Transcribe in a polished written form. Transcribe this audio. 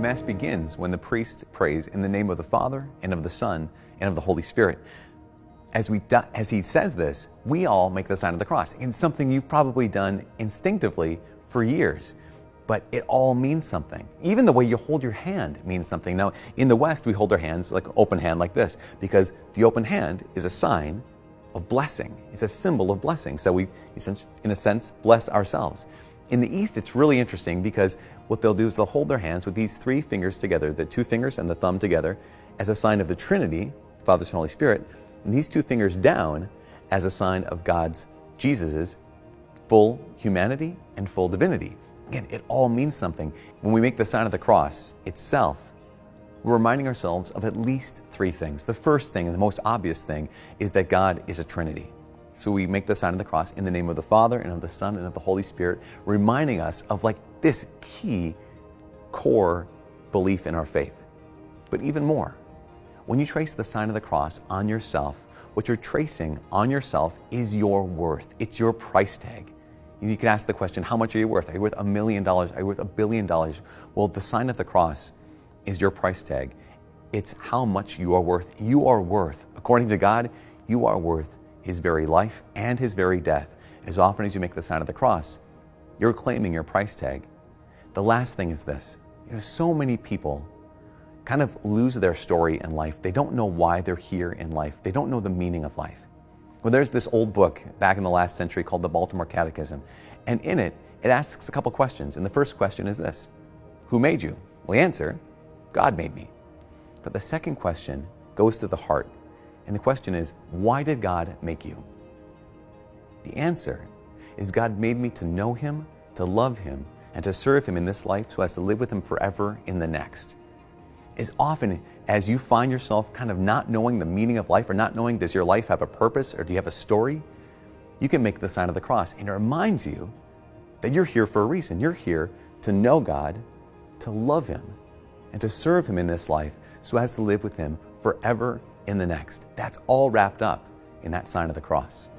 The Mass begins when the priest prays in the name of the Father, and of the Son, and of the Holy Spirit. As he says this, we all make the sign of the cross. It's something you've probably done instinctively for years, but it all means something. Even the way you hold your hand means something. Now, in the West, we hold our hands like an open hand like this, because the open hand is a sign of blessing. It's a symbol of blessing. So we, in a sense, bless ourselves. In the East, it's really interesting because what they'll do is they'll hold their hands with these three fingers together, the two fingers and the thumb together, as a sign of the Trinity, Father, Son, Holy Spirit, and these two fingers down as a sign of Jesus's full humanity and full divinity. Again, it all means something. When we make the sign of the cross itself, we're reminding ourselves of at least three things. The first thing, and the most obvious thing, is that God is a Trinity. So we make the sign of the cross in the name of the Father, and of the Son, and of the Holy Spirit, reminding us of this key core belief in our faith. But even more, when you trace the sign of the cross on yourself, what you're tracing on yourself is your worth. It's your price tag. You can ask the question, how much are you worth? Are you worth $1 million? Are you worth $1 billion? Well, the sign of the cross is your price tag. It's how much you are worth. You are worth, according to God, you are worth His very life and His very death. As often as you make the sign of the cross, you're claiming your price tag. The last thing is this. So many people kind of lose their story in life. They don't know why they're here in life. They don't know the meaning of life. Well, there's this old book back in the last century called the Baltimore Catechism. And in it, it asks a couple questions. And the first question is this: who made you? Well, the answer, God made me. But the second question goes to the heart. And the question is, why did God make you? The answer is God made me to know Him, to love Him, and to serve Him in this life so as to live with Him forever in the next. As often as you find yourself kind of not knowing the meaning of life, or not knowing, does your life have a purpose, or do you have a story, you can make the sign of the cross. And it reminds you that you're here for a reason. You're here to know God, to love Him, and to serve Him in this life so as to live with Him forever in the next. That's all wrapped up in that sign of the cross.